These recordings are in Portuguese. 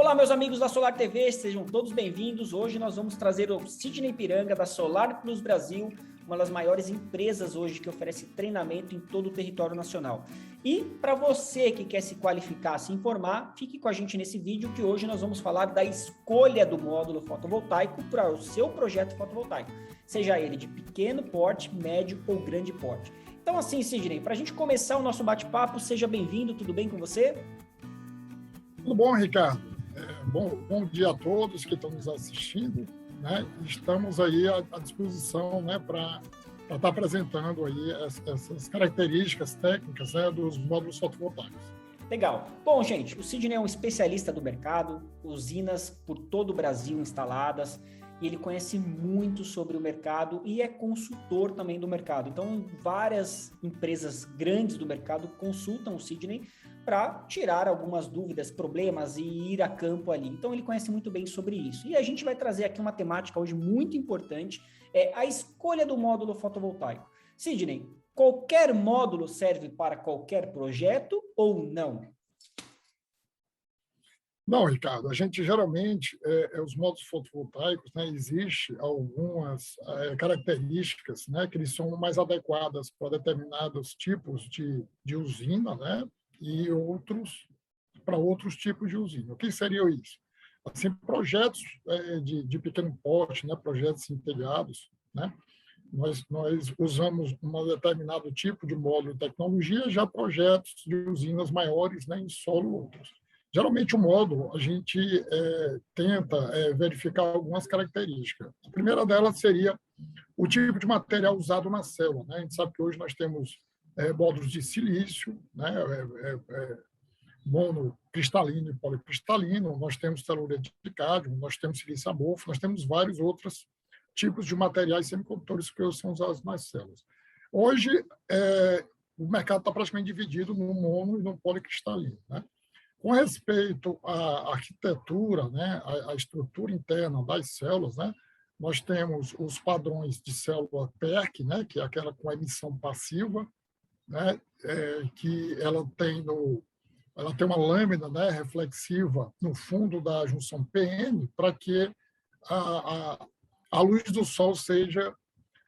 Olá, meus amigos da Solar TV, sejam todos bem-vindos. Hoje nós vamos trazer o Sidney Piranga, da Solar Plus Brasil, uma das maiores empresas hoje que oferece treinamento em todo o território nacional. E para você que quer se qualificar, se informar, fique com a gente nesse vídeo que hoje nós vamos falar da escolha do módulo fotovoltaico para o seu projeto fotovoltaico, seja ele de pequeno porte, médio ou grande porte. Então assim, Sidney, para a gente começar o nosso bate-papo, seja bem-vindo, tudo bem com você? Tudo bom, Ricardo? Bom dia a todos que estão nos assistindo, né? Estamos aí à disposição, né, para estar apresentando aí essas características técnicas, né, dos módulos fotovoltaicos. Legal. Bom, gente, o Sidney é um especialista do mercado, usinas por todo o Brasil instaladas, e ele conhece muito sobre o mercado e é consultor também do mercado. Então, várias empresas grandes do mercado consultam o Sidney para tirar algumas dúvidas, problemas e ir a campo ali. Então, ele conhece muito bem sobre isso. E a gente vai trazer aqui uma temática hoje muito importante, a escolha do módulo fotovoltaico. Sidney, qualquer módulo serve para qualquer projeto ou não? Não, Ricardo, a gente geralmente, os módulos fotovoltaicos, né, existe algumas características, né, que eles são mais adequadas para determinados tipos de usina, né, e para outros tipos de usina. O que seria isso? Assim, projetos de pequeno porte, né, projetos em telhados, né, nós usamos um determinado tipo de módulo de tecnologia, já projetos de usinas maiores, né, em solo outros. Geralmente, o módulo, a gente tenta verificar algumas características. A primeira delas seria o tipo de material usado na célula, né? A gente sabe que hoje nós temos módulos de silício, né? Monocristalino e policristalino, nós temos telúria de cádmio, nós temos silício amorfo, nós temos vários outros tipos de materiais semicondutores que são usados nas células. Hoje, o mercado está praticamente dividido no mono e no policristalino, né? Com respeito à arquitetura, né, à estrutura interna das células, né, nós temos os padrões de célula PERC, né, que é aquela com emissão passiva, né, que ela tem uma lâmina, né, reflexiva no fundo da junção PN para que a luz do sol seja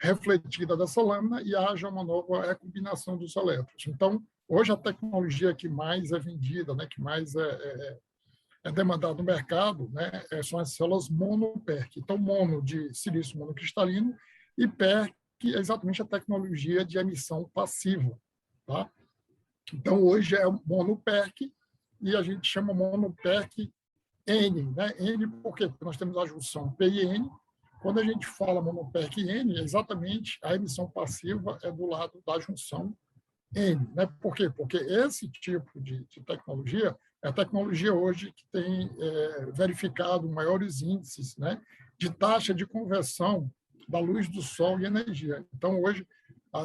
refletida dessa lâmina e haja uma nova recombinação dos elétrons. Então, hoje a tecnologia que mais é vendida, né, que mais é demandada no mercado, né, são as células mono-PERC. Então, mono de silício monocristalino e PERC é exatamente a tecnologia de emissão passiva. Tá? Então, hoje é o mono-PERC e a gente chama mono-PERC N. Né? N por quê? Porque nós temos a junção P e N. Quando a gente fala mono-PERC N, exatamente a emissão passiva é do lado da junção N, né? Por quê? Porque esse tipo de tecnologia é a tecnologia hoje que tem verificado maiores índices, né, de taxa de conversão da luz do sol e energia. Então, hoje,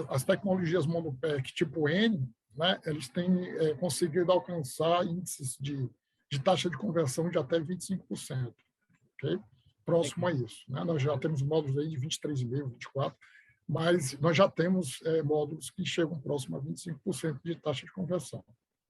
as tecnologias mono-PERC tipo N, né, eles têm conseguido alcançar índices de taxa de conversão de até 25%. Okay? Próximo a isso. Né? Nós já temos módulos aí de 23,5%, 24%, mas nós já temos módulos que chegam próximo a 25% de taxa de conversão.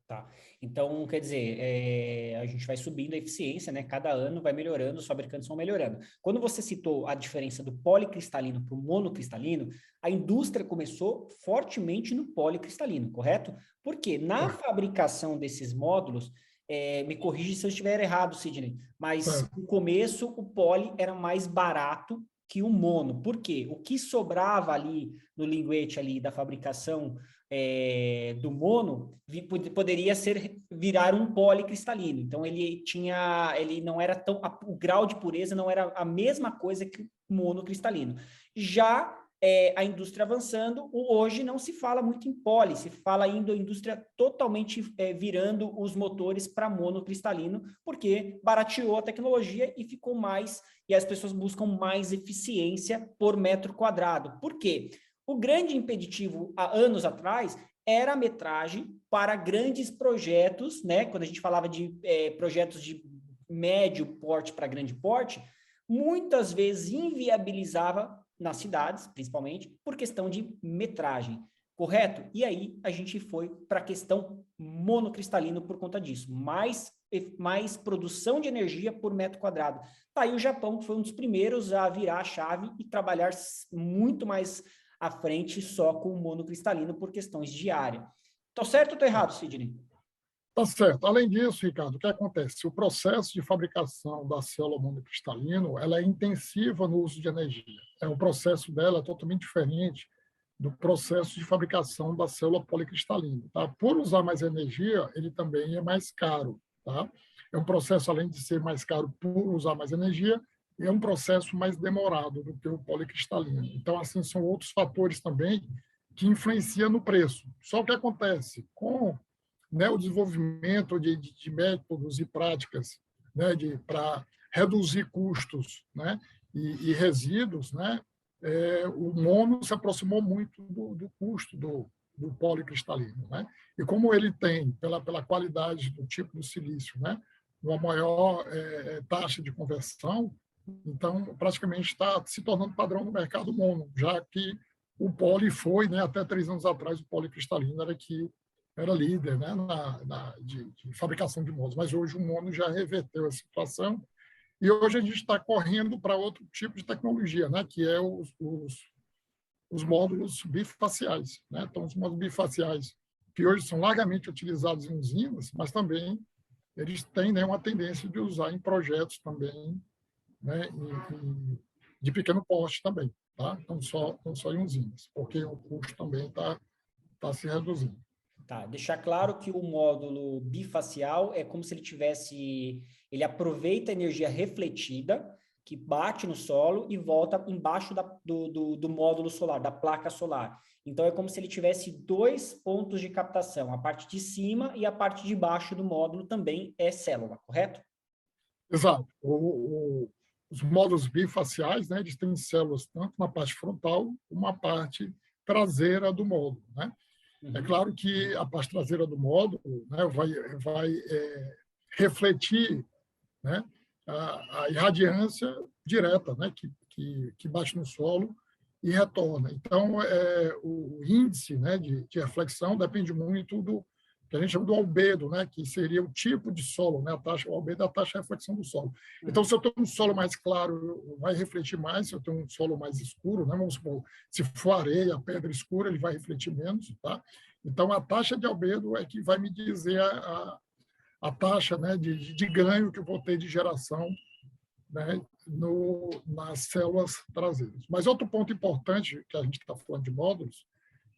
Tá. Então, quer dizer, a gente vai subindo a eficiência, né? Cada ano vai melhorando, os fabricantes vão melhorando. Quando você citou a diferença do policristalino para o monocristalino, a indústria começou fortemente no policristalino, correto? Porque na fabricação desses módulos, me corrige se eu estiver errado, Sidney, mas no começo o poli era mais barato que o mono. Por quê? O que sobrava ali no linguete ali da fabricação do mono poderia virar um policristalino. Então ele não era o grau de pureza não era a mesma coisa que o monocristalino. Já a indústria avançando, hoje não se fala muito em poli, se fala ainda a indústria totalmente virando os motores para monocristalino, porque barateou a tecnologia e ficou mais, e as pessoas buscam mais eficiência por metro quadrado. Por quê? O grande impeditivo, há anos atrás, era a metragem para grandes projetos, né? Quando a gente falava de projetos de médio porte para grande porte, muitas vezes inviabilizava nas cidades, principalmente, por questão de metragem, correto? E aí a gente foi para a questão monocristalino por conta disso, mais mais produção de energia por metro quadrado. Tá aí o Japão, que foi um dos primeiros a virar a chave e trabalhar muito mais à frente só com o monocristalino por questões de área. Tô certo ou tô errado, Sidney? Tá certo. Além disso, Ricardo, o que acontece? O processo de fabricação da célula monocristalino, ela é intensiva no uso de energia. O processo dela é totalmente diferente do processo de fabricação da célula policristalina. Tá? Por usar mais energia, ele também é mais caro. Tá? É um processo, além de ser mais caro por usar mais energia, é um processo mais demorado do que o policristalino. Então, assim, são outros fatores também que influenciam no preço. Só o que acontece com, né, o desenvolvimento de métodos e práticas, né, para reduzir custos, né, e resíduos, né, o mono se aproximou muito do custo do policristalino, né? E como ele tem, pela qualidade do tipo do silício, né, uma maior taxa de conversão, então praticamente está se tornando padrão no mercado mono, já que o poli foi, né, até 3 anos atrás, o policristalino era líder, né, de fabricação de monos, mas hoje o mono já reverteu a situação. E hoje a gente está correndo para outro tipo de tecnologia, né, que é os módulos bifaciais. Né? Então, os módulos bifaciais, que hoje são largamente utilizados em usinas, mas também eles têm, né, uma tendência de usar em projetos também, né, de pequeno porte também, tá? Não só em usinas, porque o custo também está se reduzindo. Tá, deixar claro que o módulo bifacial é como se ele aproveita a energia refletida, que bate no solo e volta embaixo do módulo solar, da placa solar. Então, é como se ele tivesse 2 pontos de captação, a parte de cima e a parte de baixo do módulo também é célula, correto? Exato. Os módulos bifaciais, né, eles têm células tanto na parte frontal como na parte traseira do módulo, né? É claro que a parte traseira do módulo, né, vai refletir, né, a irradiância direta, né, que bate no solo e retorna. Então, o índice, né, de reflexão depende muito do que a gente chama do albedo, né, que seria o tipo de solo, né, o albedo é a taxa de reflexão do solo. Então, se eu tenho um solo mais claro, vai refletir mais. Se eu tenho um solo mais escuro, né, vamos supor, se for areia, pedra escura, ele vai refletir menos. Tá? Então, a taxa de albedo é que vai me dizer a taxa, né, de ganho que eu vou ter de geração, né, nas células traseiras. Mas outro ponto importante que a gente está falando de módulos,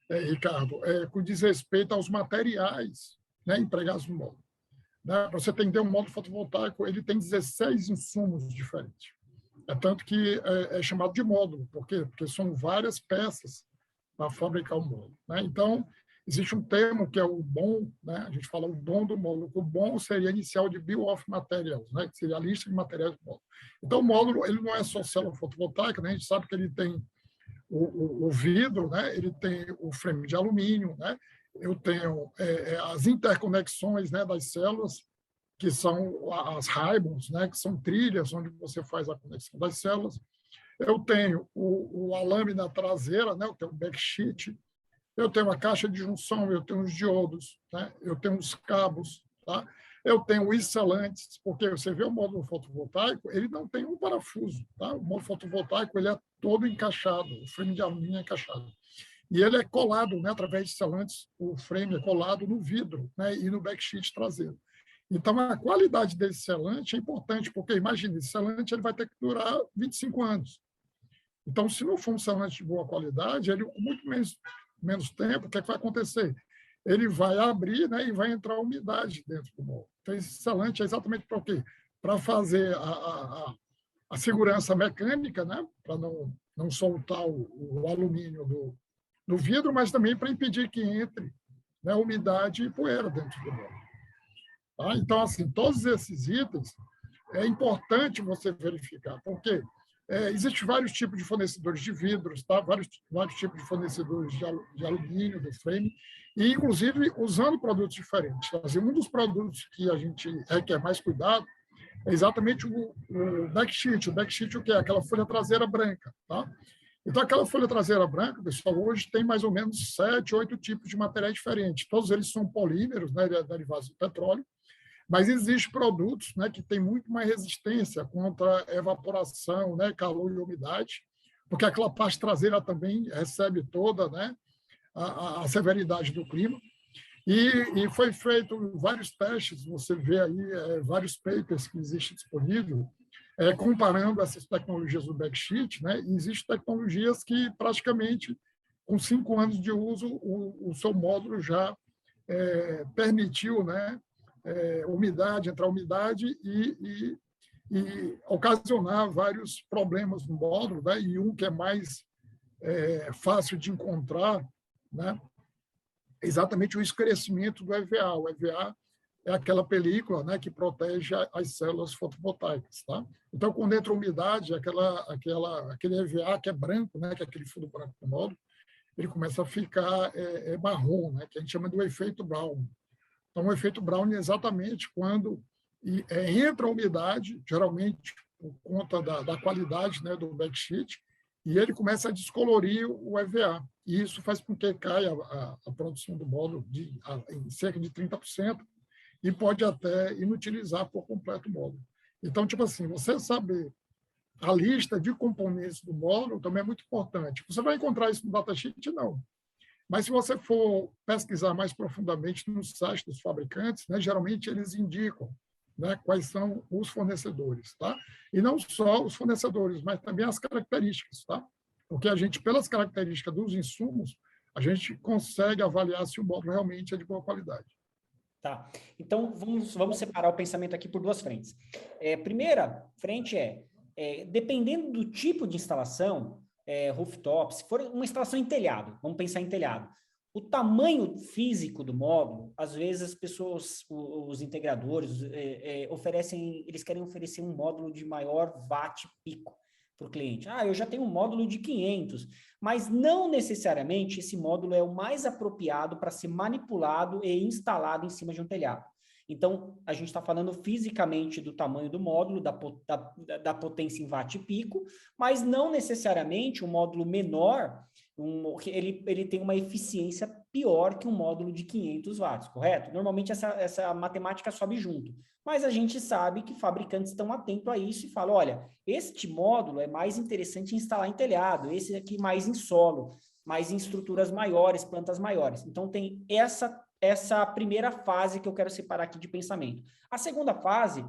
Ricardo, com diz respeito aos materiais, né, empregados no módulo. Né? Para você entender, um módulo fotovoltaico ele tem 16 insumos diferentes. É tanto que é chamado de módulo. Por quê? Porque são várias peças para fabricar o módulo. Né? Então, existe um termo que é o BOM, né? A gente fala o BOM do módulo. O BOM seria inicial de Bill of Materials, né? Que seria a lista de materiais do módulo. Então, o módulo ele não é só célula fotovoltaica, né? A gente sabe que ele tem o vidro, né? Ele tem o frame de alumínio, né? Eu tenho as interconexões, né, das células, que são as raibons, né, que são trilhas onde você faz a conexão das células. Eu tenho a lâmina traseira, né, eu tenho o backsheet, eu tenho a caixa de junção, eu tenho os diodos, né, eu tenho os cabos, tá? Eu tenho os selantes, porque você vê o módulo fotovoltaico, ele não tem um parafuso. Tá? O módulo fotovoltaico ele é todo encaixado, o frame de alumínio é encaixado. E ele é colado, né, através de selantes, o frame é colado no vidro, né, e no backsheet traseiro. Então, a qualidade desse selante é importante, porque, imagine, esse selante ele vai ter que durar 25 anos. Então, se não for um selante de boa qualidade, ele, com muito menos tempo, o que vai acontecer? Ele vai abrir, né, e vai entrar umidade dentro do módulo. Então, esse selante é exatamente para o quê? Para fazer a segurança mecânica, né, para não soltar o alumínio do vidro, mas também para impedir que entre, né, umidade e poeira dentro do módulo. Tá? Então, assim, todos esses itens é importante você verificar, porque existem vários tipos de fornecedores de vidros, tá? vários tipos de fornecedores de alumínio, do frame, e, inclusive, usando produtos diferentes. Assim, um dos produtos que a gente requer mais cuidado é exatamente o backsheet. O backsheet, o que é? Aquela folha traseira branca. Tá? Então, aquela folha traseira branca, pessoal, hoje tem mais ou menos 7, 8 tipos de materiais diferentes. Todos eles são polímeros, né, derivados do petróleo. Mas existem produtos, né, que têm muito mais resistência contra evaporação, né, calor e umidade, porque aquela parte traseira também recebe toda, né, a severidade do clima. E foi feito vários testes, você vê aí vários papers que existem disponíveis, comparando essas tecnologias do backsheet, né? E existem tecnologias que praticamente, com 5 anos de uso, o seu módulo já permitiu, né, entrar umidade e ocasionar vários problemas no módulo, né? E um que é mais fácil de encontrar, né, é exatamente o escurecimento do EVA. O EVA é aquela película, né, que protege as células fotovoltaicas, tá? Então, quando entra umidade, aquele EVA que é branco, né, que é aquele fundo branco do módulo, ele começa a ficar marrom, né, que a gente chama do efeito Brown. Então, o efeito Brown é exatamente quando entra a umidade, geralmente por conta da qualidade, né, do backsheet, e ele começa a descolorir o EVA. E isso faz com que caia a produção do módulo em cerca de 30%, e pode até inutilizar por completo o módulo. Então, tipo assim, você saber a lista de componentes do módulo também é muito importante. Você vai encontrar isso no datasheet? Não. Mas se você for pesquisar mais profundamente no site dos fabricantes, né, geralmente eles indicam, né, quais são os fornecedores, tá? E não só os fornecedores, mas também as características, tá? Porque a gente, pelas características dos insumos, a gente consegue avaliar se o módulo realmente é de boa qualidade. Tá. Então, vamos separar o pensamento aqui por duas frentes. Primeira frente dependendo do tipo de instalação, rooftop, se for uma instalação em telhado, vamos pensar em telhado, o tamanho físico do módulo, às vezes as pessoas, os integradores, eles querem oferecer um módulo de maior watt pico para o cliente. Eu já tenho um módulo de 500, mas não necessariamente esse módulo é o mais apropriado para ser manipulado e instalado em cima de um telhado. Então, a gente está falando fisicamente do tamanho do módulo, da potência em watt pico, mas não necessariamente um módulo menor, ele tem uma eficiência pior que um módulo de 500 watts, correto? Normalmente essa matemática sobe junto, mas a gente sabe que fabricantes estão atentos a isso e falam, olha, este módulo é mais interessante instalar em telhado, esse aqui mais em solo, mais em estruturas maiores, plantas maiores. Então, tem essa primeira fase que eu quero separar aqui de pensamento. A segunda fase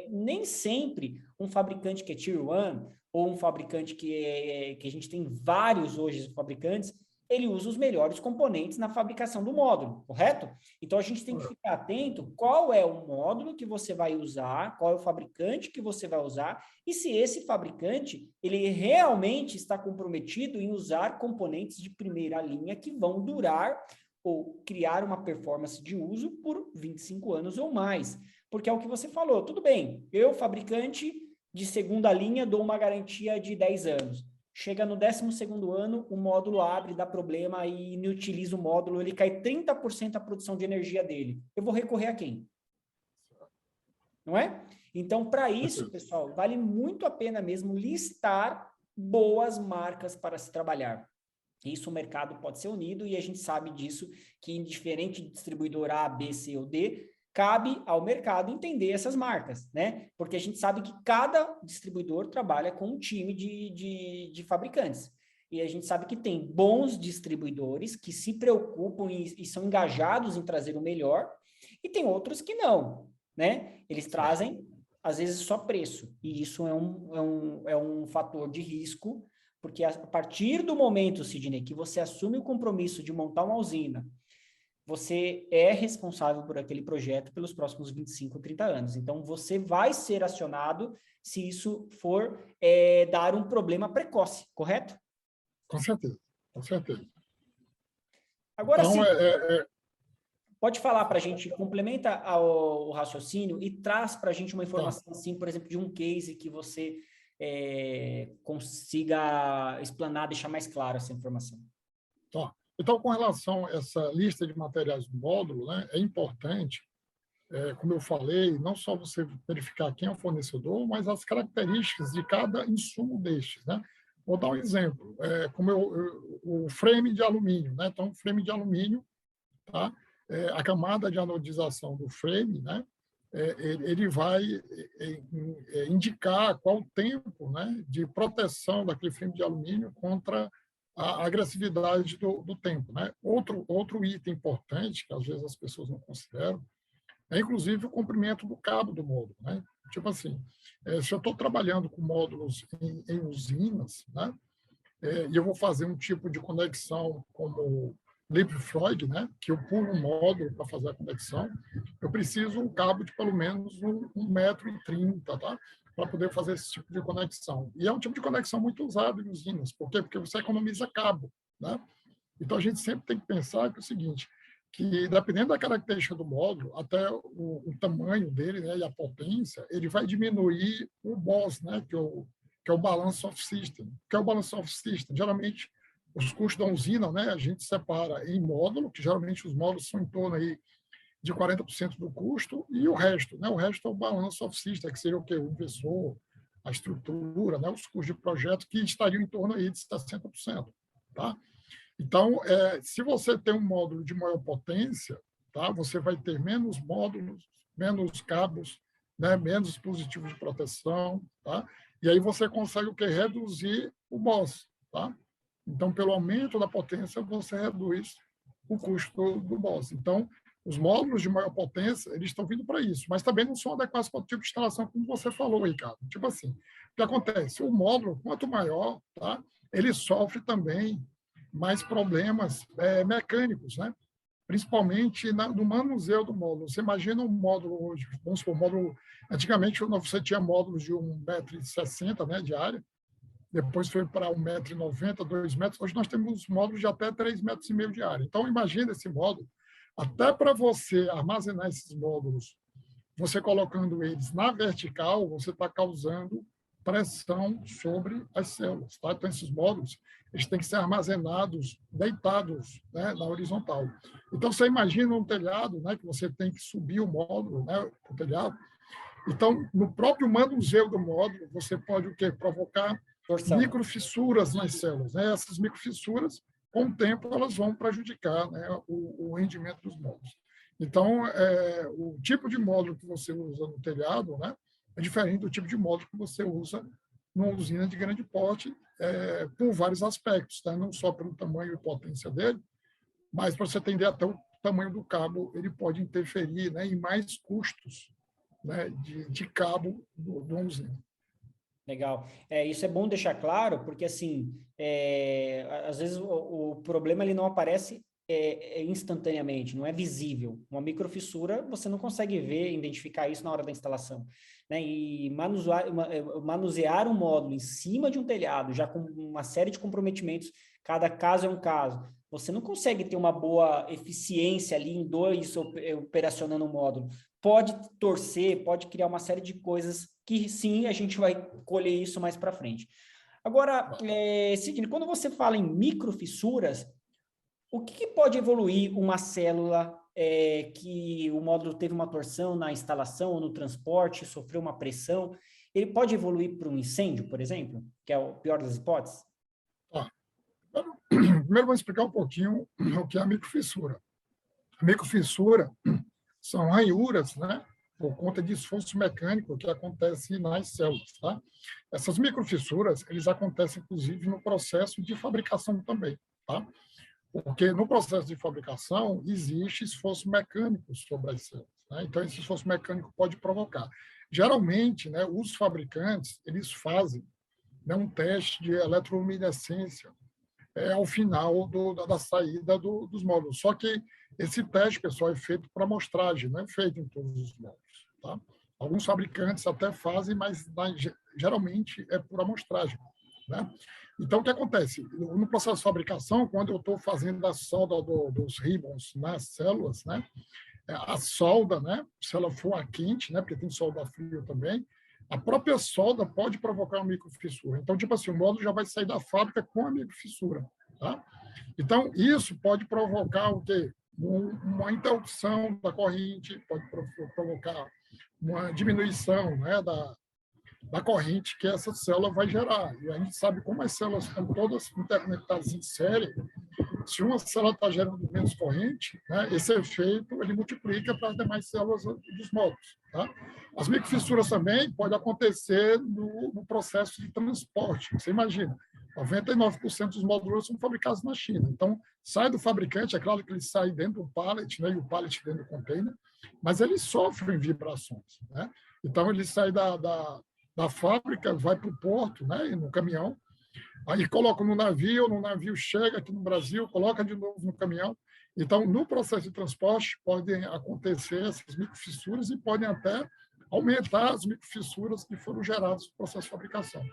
nem sempre um fabricante que é Tier 1, ou um fabricante que a gente tem vários hoje fabricantes, ele usa os melhores componentes na fabricação do módulo, correto? Então, a gente tem que ficar atento qual é o módulo que você vai usar, qual é o fabricante que você vai usar, e se esse fabricante, ele realmente está comprometido em usar componentes de primeira linha que vão durar ou criar uma performance de uso por 25 anos ou mais. Porque é o que você falou, tudo bem, eu, fabricante de segunda linha, dou uma garantia de 10 anos. Chega no 12º ano, o módulo abre, dá problema e inutiliza o módulo, ele cai 30% a produção de energia dele. Eu vou recorrer a quem? Não é? Então, para isso, pessoal, vale muito a pena mesmo listar boas marcas para se trabalhar. Isso o mercado pode ser unido e a gente sabe disso, que indiferente de distribuidor A, B, C ou D, cabe ao mercado entender essas marcas, né? Porque a gente sabe que cada distribuidor trabalha com um time de fabricantes. E a gente sabe que tem bons distribuidores que se preocupam e são engajados em trazer o melhor, e tem outros que não, né? Eles trazem, às vezes, só preço. E isso é um fator de risco, porque a partir do momento, Sidney, que você assume o compromisso de montar uma usina, você é responsável por aquele projeto pelos próximos 25, 30 anos. Então, você vai ser acionado se isso for dar um problema precoce, correto? Com certeza, com certeza. Agora sim, pode falar para a gente, complementa o raciocínio e traz para a gente uma informação, assim, por exemplo, de um case que você consiga explanar, deixar mais claro essa informação. Então, com relação a essa lista de materiais do módulo, né, é importante, como eu falei, não só você verificar quem é o fornecedor, mas as características de cada insumo destes, né? Vou dar um exemplo, como o frame de alumínio, né? Então, o frame de alumínio, tá? A camada de anodização do frame, né? ele vai indicar qual o tempo, né, de proteção daquele filme de alumínio contra a agressividade do tempo, né? Outro item importante, que às vezes as pessoas não consideram, é inclusive o comprimento do cabo do módulo, né? Tipo assim, se eu estou trabalhando com módulos em usinas, né, e eu vou fazer um tipo de conexão como leapfrog, né, que eu pulo um módulo para fazer a conexão, eu preciso um cabo de pelo menos 1,30 m, tá? Para poder fazer esse tipo de conexão. E é um tipo de conexão muito usado em usinas. Por quê? Porque você economiza cabo, né? Então, a gente sempre tem que pensar que é o seguinte, que dependendo da característica do módulo, até o tamanho dele, né, e a potência, ele vai diminuir o BOS, né, que é o Balance of System. O que é o Balance of System? Geralmente, os custos da usina, né, a gente separa em módulo, que geralmente os módulos são em torno aí de 40% do custo, e o resto, né, o resto é o Balance of System, que seria o quê? O inversor, a estrutura, né, os custos de projeto, que estariam em torno aí de 60%. Tá? Então, se você tem um módulo de maior potência, tá, você vai ter menos módulos, menos cabos, né, menos dispositivos de proteção, tá? E aí você consegue o quê? Reduzir o BOS, tá? Então, pelo aumento da potência, você reduz o custo do BOS. Então, os módulos de maior potência, eles estão vindo para isso, mas também não são adequados para o tipo de instalação, como você falou, Ricardo. Tipo assim, o que acontece? O módulo, quanto maior, tá, ele sofre também mais problemas mecânicos, né? Principalmente no manuseio do módulo. Você imagina um módulo hoje, vamos supor, módulo, antigamente você tinha módulos de 1,60 m, né, de área, depois foi para 1,90 m, 2 metros, hoje nós temos módulos de até 3,5 metros de área. Então, imagina esse módulo, até para você armazenar esses módulos, você colocando eles na vertical, você está causando pressão sobre as células. Tá? Então, esses módulos eles têm que ser armazenados deitados, né, na horizontal. Então, você imagina um telhado, né, que você tem que subir o módulo, né, o telhado. Então, no próprio manuseio do módulo, você pode o quê? Provocar microfissuras nas células. Né? Essas microfissuras, com o tempo, elas vão prejudicar, né, o rendimento dos módulos. Então, o tipo de módulo que você usa no telhado, né, é diferente do tipo de módulo que você usa numa usina de grande porte, por vários aspectos, tá? Não só pelo tamanho e potência dele, mas para você entender até o tamanho do cabo, ele pode interferir, né, em mais custos, né, de cabo do usina. Legal. Isso é bom deixar claro, porque, assim, às vezes o problema ele não aparece instantaneamente, não é visível. Uma microfissura, você não consegue ver, identificar isso na hora da instalação. Né? E manusear um módulo em cima de um telhado, já com uma série de comprometimentos, cada caso é um caso. Você não consegue ter uma boa eficiência ali em dois operacionando o módulo. Pode torcer, pode criar uma série de coisas que sim, a gente vai colher isso mais para frente. Agora, Sidney, quando você fala em microfissuras, o que pode evoluir uma célula que o módulo teve uma torção na instalação ou no transporte, sofreu uma pressão? Ele pode evoluir para um incêndio, por exemplo, que é o pior das hipóteses? Primeiro, vou explicar um pouquinho o que é a microfissura. A microfissura são ranhuras, né, por conta de esforço mecânico que acontece nas células. Tá? Essas microfissuras, eles acontecem, inclusive, no processo de fabricação também. Tá? Porque no processo de fabricação existe esforço mecânico sobre as células. Né? Então, esse esforço mecânico pode provocar. Geralmente, né, os fabricantes, eles fazem, né, um teste de eletroluminescência ao final da saída dos módulos. Só que esse teste, pessoal, é feito para amostragem, não é feito em todos os módulos. Tá? Alguns fabricantes até fazem, mas geralmente é por amostragem. Né? Então, o que acontece? No processo de fabricação, quando eu estou fazendo a solda dos ribbons nas células, né? A solda, né? Se ela for a quente, né? Porque tem solda a frio também, a própria solda pode provocar uma microfissura. Então, tipo assim, o módulo já vai sair da fábrica com a microfissura. Tá? Então, isso pode provocar o quê? Uma interrupção da corrente, pode provocar uma diminuição, né, da corrente que essa célula vai gerar. E a gente sabe como as células estão todas interconectadas em série, Se uma célula está gerando menos corrente, né, esse efeito ele multiplica para as demais células dos módulos. Tá? As microfissuras também podem acontecer no processo de transporte. Você imagina, 99% dos módulos são fabricados na China. Então, sai do fabricante, é claro que ele sai dentro do pallet, né, e o pallet dentro do container, mas eles sofrem vibrações. Né? Então, ele sai da fábrica, vai para o porto, né, no caminhão, aí coloca no navio chega aqui no Brasil, coloca de novo no caminhão. Então, no processo de transporte, podem acontecer essas microfissuras e podem até aumentar as microfissuras que foram geradas no processo de fabricação.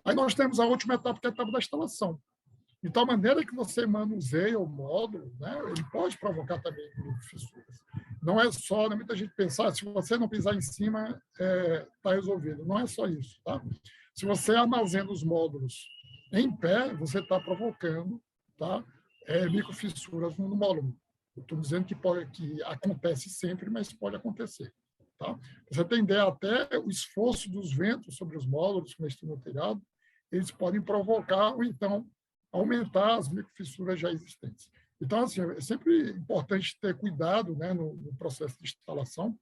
Aí nós temos a última etapa, que é a etapa da instalação. Então, a maneira que você manuseia o módulo, né, ele pode provocar também microfissuras. Não é só, né, muita gente pensar, se você não pisar em cima, está resolvido. Não é só isso. Tá? Se você armazena os módulos em pé, você está provocando, tá, microfissuras no módulo. Estou dizendo que acontece sempre, mas pode acontecer. Tá? Você tem ideia, até o esforço dos ventos sobre os módulos, como estão no telhado, eles podem provocar ou então aumentar as microfissuras já existentes. Então, assim, é sempre importante ter cuidado, né, no processo de instalação,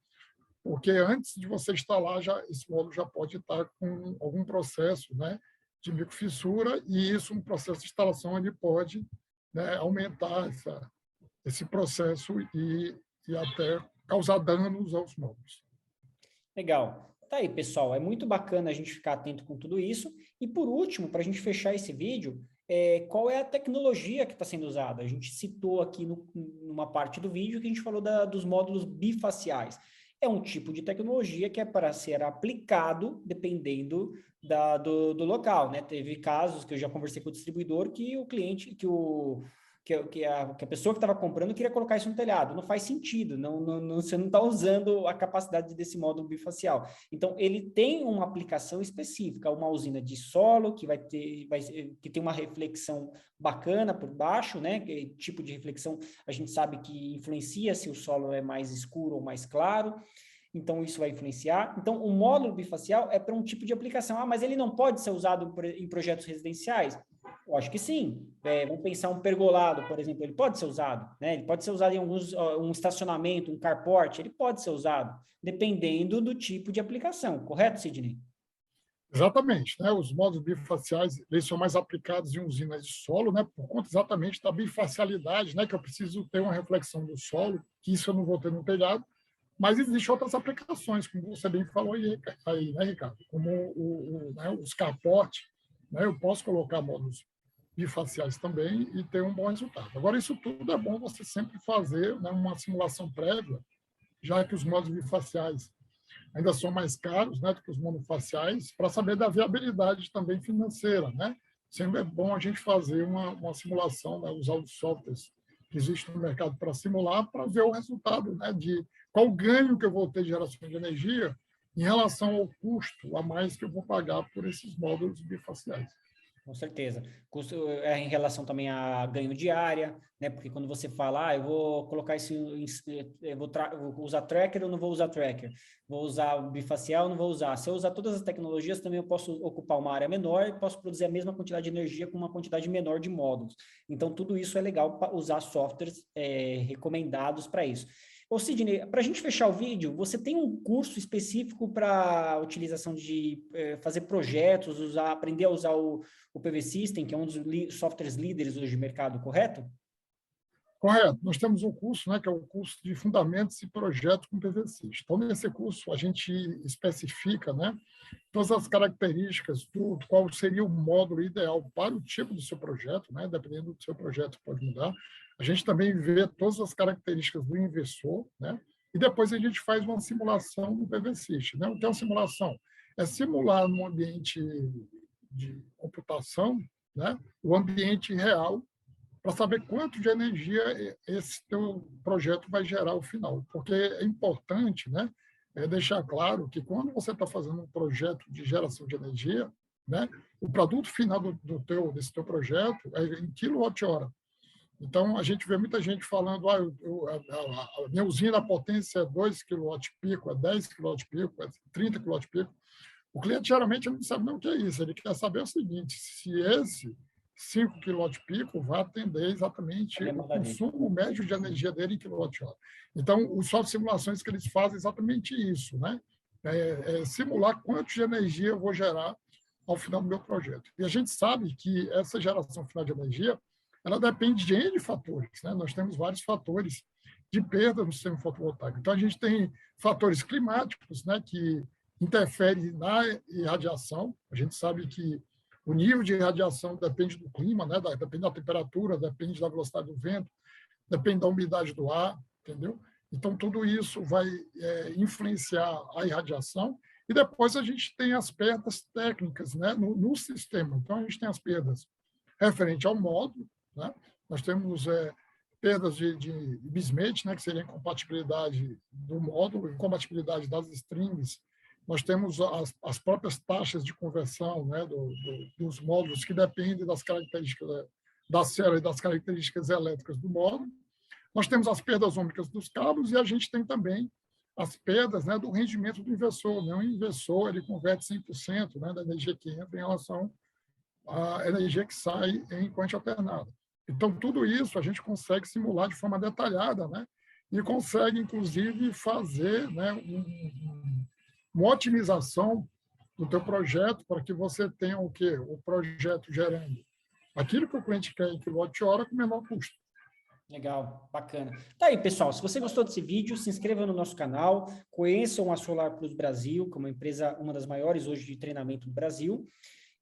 porque antes de você instalar, esse módulo já pode estar com algum processo, né, de microfissura, e isso, um processo de instalação, ele pode, né, aumentar esse processo e até causar danos aos módulos. Legal. Tá aí, pessoal. É muito bacana a gente ficar atento com tudo isso. E, por último, para a gente fechar esse vídeo, qual é a tecnologia que está sendo usada? A gente citou aqui numa parte do vídeo que a gente falou dos módulos bifaciais. É um tipo de tecnologia que é para ser aplicado dependendo do local, né? Teve casos que eu já conversei com o distribuidor que o cliente, que a pessoa que estava comprando queria colocar isso no telhado. Não faz sentido, você não está usando a capacidade desse módulo bifacial. Então, ele tem uma aplicação específica, uma usina de solo que que tem uma reflexão bacana por baixo, né? Que tipo de reflexão a gente sabe que influencia se o solo é mais escuro ou mais claro. Então, isso vai influenciar. Então, o módulo bifacial é para um tipo de aplicação. Ah, mas ele não pode ser usado em projetos residenciais? Eu acho que sim. Vamos pensar um pergolado, por exemplo, ele pode ser usado, né? Ele pode ser usado em um estacionamento, um carport, ele pode ser usado, dependendo do tipo de aplicação, correto, Sidney? Exatamente, né? Os módulos bifaciais, eles são mais aplicados em usinas de solo, né? Por conta exatamente da bifacialidade, né? Que eu preciso ter uma reflexão do solo, que isso eu não vou ter no telhado, mas existem outras aplicações, como você bem falou aí, né, Ricardo? Como né, os carportes, né? Eu posso colocar módulos bifaciais também e ter um bom resultado. Agora, isso tudo é bom você sempre fazer, né, uma simulação prévia, já que os módulos bifaciais ainda são mais caros, né, do que os monofaciais, para saber da viabilidade também financeira, né? Sempre é bom a gente fazer uma simulação, né, usar os softwares que existem no mercado para simular, para ver o resultado, né, de qual ganho que eu vou ter de geração de energia em relação ao custo a mais que eu vou pagar por esses módulos bifaciais. Com certeza. Custo em relação também a ganho de área, né? Porque quando você fala, eu vou colocar isso, eu vou usar tracker ou não vou usar tracker? Vou usar bifacial ou não vou usar? Se eu usar todas as tecnologias, também eu posso ocupar uma área menor e posso produzir a mesma quantidade de energia com uma quantidade menor de módulos. Então, tudo isso é legal para usar softwares recomendados para isso. Ô, Sidney, para a gente fechar o vídeo, você tem um curso específico para utilização de fazer projetos, aprender a usar o PV System, que é um dos softwares líderes hoje de mercado, correto? Correto. Nós temos um curso, né, que é o curso de Fundamentos e Projetos com PV System. Então, nesse curso, a gente especifica, né, todas as características do qual seria o módulo ideal para o tipo do seu projeto, né, dependendo do seu projeto, pode mudar. A gente também vê todas as características do inversor, né, e depois a gente faz uma simulação do PV System. Né? O que é uma simulação? É simular num ambiente de computação, né, o ambiente real, para saber quanto de energia esse teu projeto vai gerar ao final. Porque é importante, né, deixar claro que quando você está fazendo um projeto de geração de energia, né, o produto final desse teu projeto é em quilowatt-hora. Então, a gente vê muita gente falando, a minha usina, a potência é 2 kW-pico, é 10 kW-pico, é 30 kW-pico. O cliente geralmente não sabe nem o que é isso, ele quer saber o seguinte, se esse 5 kW vai atender exatamente o consumo médio de energia dele em kWh. Então, os softwares de simulações que eles fazem é exatamente isso, né? Simular quanto de energia eu vou gerar ao final do meu projeto. E a gente sabe que essa geração final de energia, ela depende de N fatores, né? Nós temos vários fatores de perda no sistema fotovoltaico. Então, a gente tem fatores climáticos, né, que interferem na irradiação. A gente sabe que o nível de radiação depende do clima, né? Depende da temperatura, depende da velocidade do vento, depende da umidade do ar, entendeu? Então, tudo isso vai influenciar a irradiação. E depois a gente tem as perdas técnicas, né, no sistema. Então, a gente tem as perdas referente ao módulo, né? Nós temos perdas de mismatch, né, que seria a incompatibilidade do módulo, incompatibilidade das strings. Nós temos as próprias taxas de conversão, né, dos módulos, que dependem das características da célula e das características elétricas do módulo. Nós temos as perdas ômicas dos cabos e a gente tem também as perdas, né, do rendimento do inversor. Né? O inversor ele converte 100%, né, da energia que entra em relação à energia que sai em corrente alternada. Então, tudo isso a gente consegue simular de forma detalhada, né, e consegue, inclusive, fazer, né, uma otimização do teu projeto para que você tenha o quê? O projeto gerando aquilo que o cliente quer em kWh com menor custo. Legal, bacana. Tá aí, pessoal, se você gostou desse vídeo, se inscreva no nosso canal, conheçam a Solar Plus Brasil, que é uma empresa, uma das maiores hoje de treinamento do Brasil,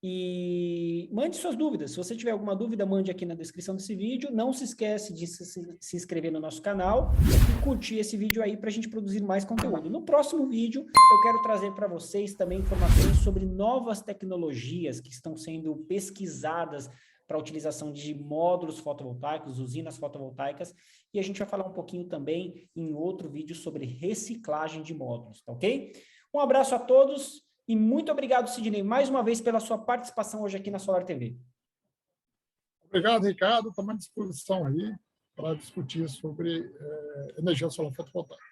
e mande suas dúvidas. Se você tiver alguma dúvida, mande aqui na descrição desse vídeo. Não se esquece de se inscrever no nosso canal e curtir esse vídeo aí para a gente produzir mais conteúdo. No próximo vídeo, eu quero trazer para vocês também informações sobre novas tecnologias que estão sendo pesquisadas para a utilização de módulos fotovoltaicos, usinas fotovoltaicas, e a gente vai falar um pouquinho também em outro vídeo sobre reciclagem de módulos, tá ok? Um abraço a todos e muito obrigado, Sidney, mais uma vez pela sua participação hoje aqui na Solar TV. Obrigado, Ricardo. Estamos à disposição aí para discutir sobre energia solar fotovoltaica.